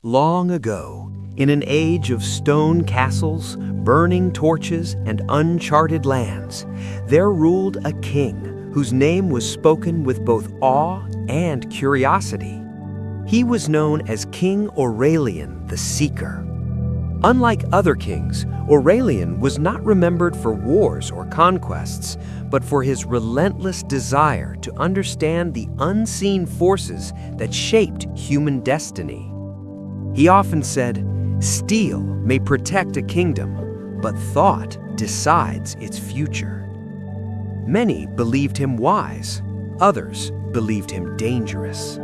Long ago, in an age of stone castles, burning torches, and uncharted lands, there ruled a king whose name was spoken with both awe and curiosity. He was known as King Aurelian the Seeker. Unlike other kings, Aurelian was not remembered for wars or conquests, but for his relentless desire to understand the unseen forces that shaped human destiny. He often said, "Steel may protect a kingdom, but thought decides its future." Many believed him wise, others believed him dangerous.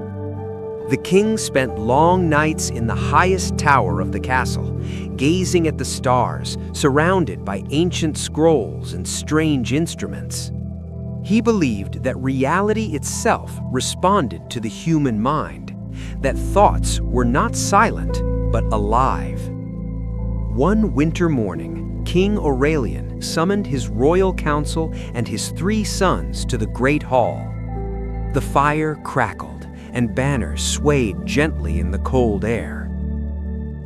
The king spent long nights in the highest tower of the castle, gazing at the stars, surrounded by ancient scrolls and strange instruments. He believed that reality itself responded to the human mind, that thoughts were not silent, but alive. One winter morning, King Aurelian summoned his royal council and his 3 sons to the great hall. The fire crackled, and banners swayed gently in the cold air.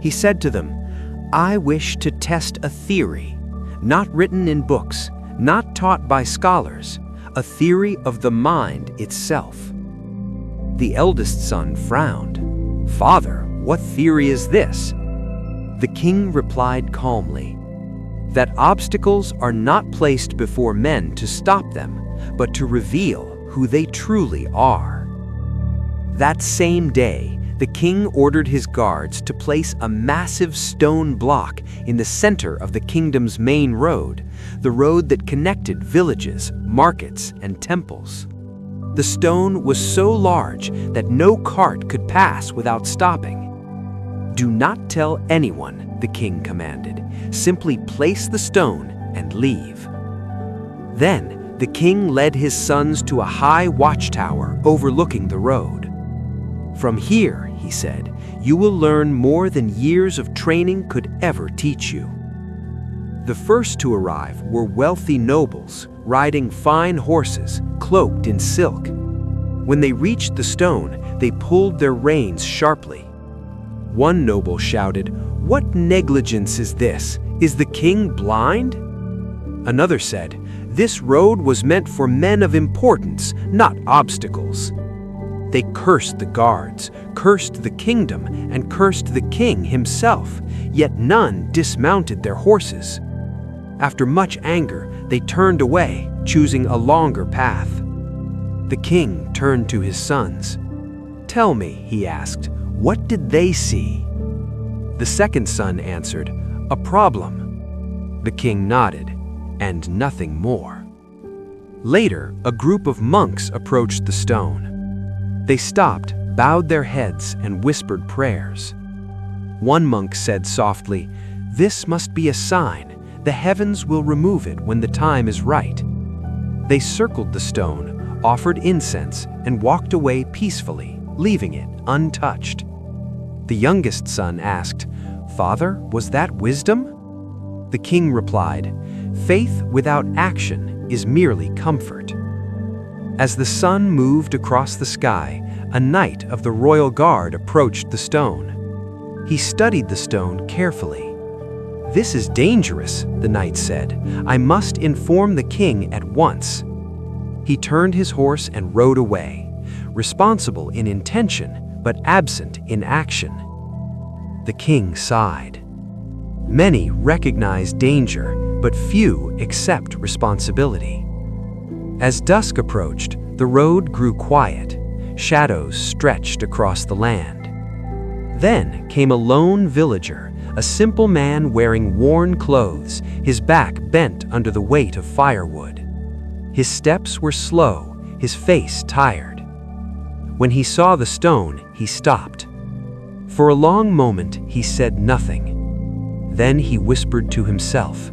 He said to them, "I wish to test a theory, not written in books, not taught by scholars, a theory of the mind itself." The eldest son frowned. "Father, what theory is this?" The king replied calmly, "That obstacles are not placed before men to stop them, but to reveal who they truly are." That same day, the king ordered his guards to place a massive stone block in the center of the kingdom's main road, the road that connected villages, markets, and temples. The stone was so large that no cart could pass without stopping. "Do not tell anyone," the king commanded. "Simply place the stone and leave." Then the king led his sons to a high watchtower overlooking the road. "From here," he said, "you will learn more than years of training could ever teach you." The first to arrive were wealthy nobles, riding fine horses, cloaked in silk. When they reached the stone, they pulled their reins sharply. One noble shouted, "What negligence is this? Is the king blind?" Another said, "This road was meant for men of importance, not obstacles." They cursed the guards, cursed the kingdom, and cursed the king himself, yet none dismounted their horses. After much anger, they turned away, choosing a longer path. The king turned to his sons. "Tell me," he asked, "what did they see?" The second son answered, "A problem." The king nodded, and nothing more. Later, a group of monks approached the stone. They stopped, bowed their heads, and whispered prayers. One monk said softly, "This must be a sign. The heavens will remove it when the time is right." They circled the stone, offered incense, and walked away peacefully, leaving it untouched. The youngest son asked, "Father, was that wisdom?" The king replied, "Faith without action is merely comfort." As the sun moved across the sky, a knight of the royal guard approached the stone. He studied the stone carefully. "This is dangerous," the knight said. "I must inform the king at once." He turned his horse and rode away, responsible in intention, but absent in action. The king sighed. Many recognize danger, but few accept responsibility. As dusk approached, the road grew quiet. Shadows stretched across the land. Then came a lone villager, a simple man wearing worn clothes, his back bent under the weight of firewood. His steps were slow, his face tired. When he saw the stone, he stopped. For a long moment, he said nothing. Then he whispered to himself,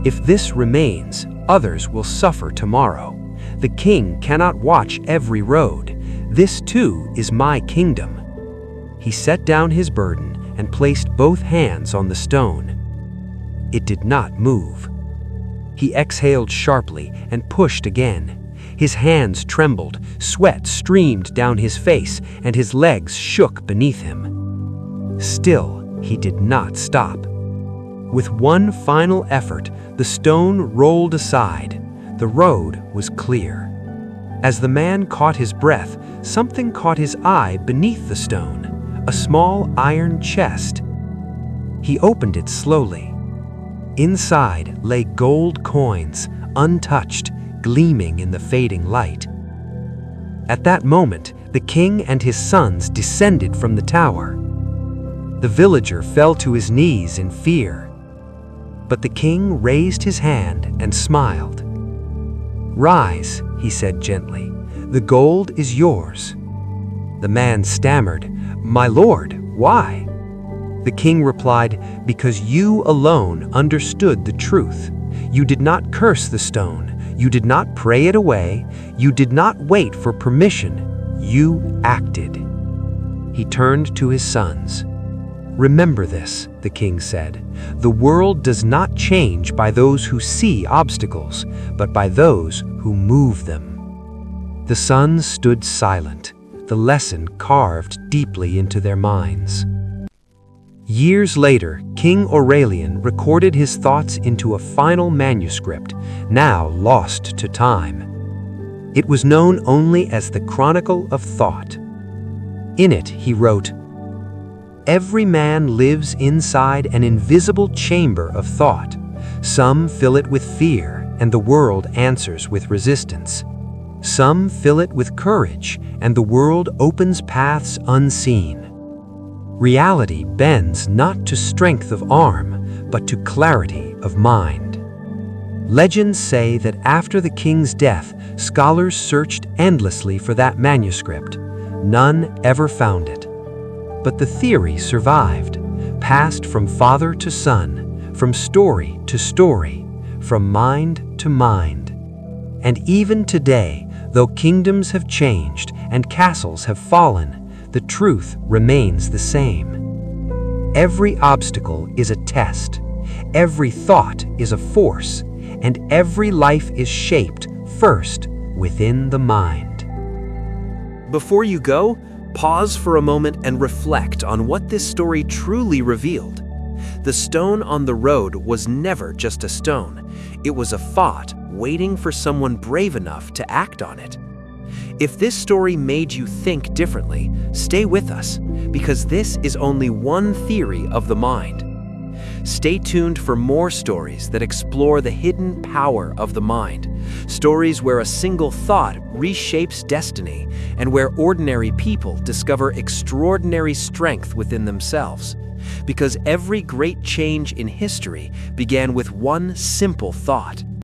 "If this remains, others will suffer tomorrow. The king cannot watch every road. This too is my kingdom." He set down his burden and placed both hands on the stone. It did not move. He exhaled sharply and pushed again. His hands trembled, sweat streamed down his face, and his legs shook beneath him. Still, he did not stop. With one final effort, the stone rolled aside. The road was clear. As the man caught his breath, something caught his eye beneath the stone, a small iron chest. He opened it slowly. Inside lay gold coins, untouched, gleaming in the fading light. At that moment, the king and his sons descended from the tower. The villager fell to his knees in fear. But the king raised his hand and smiled. "Rise," he said gently. "The gold is yours." The man stammered, "My lord, why?" The king replied, "Because you alone understood the truth. You did not curse the stone. You did not pray it away. You did not wait for permission. You acted." He turned to his sons. "Remember this," the king said. "The world does not change by those who see obstacles, but by those who move them." The sons stood silent, the lesson carved deeply into their minds. Years later, King Aurelian recorded his thoughts into a final manuscript, now lost to time. It was known only as the Chronicle of Thought. In it, he wrote, "Every man lives inside an invisible chamber of thought. Some fill it with fear, and the world answers with resistance. Some fill it with courage, and the world opens paths unseen. Reality bends not to strength of arm, but to clarity of mind." Legends say that after the king's death, scholars searched endlessly for that manuscript. None ever found it. But the theory survived, passed from father to son, from story to story, from mind to mind. And even today, though kingdoms have changed and castles have fallen, the truth remains the same. Every obstacle is a test, every thought is a force, and every life is shaped first within the mind. Before you go, pause for a moment and reflect on what this story truly revealed. The stone on the road was never just a stone. It was a thought waiting for someone brave enough to act on it. If this story made you think differently, stay with us, because this is only one theory of the mind. Stay tuned for more stories that explore the hidden power of the mind, stories where a single thought reshapes destiny and where ordinary people discover extraordinary strength within themselves. Because every great change in history began with one simple thought.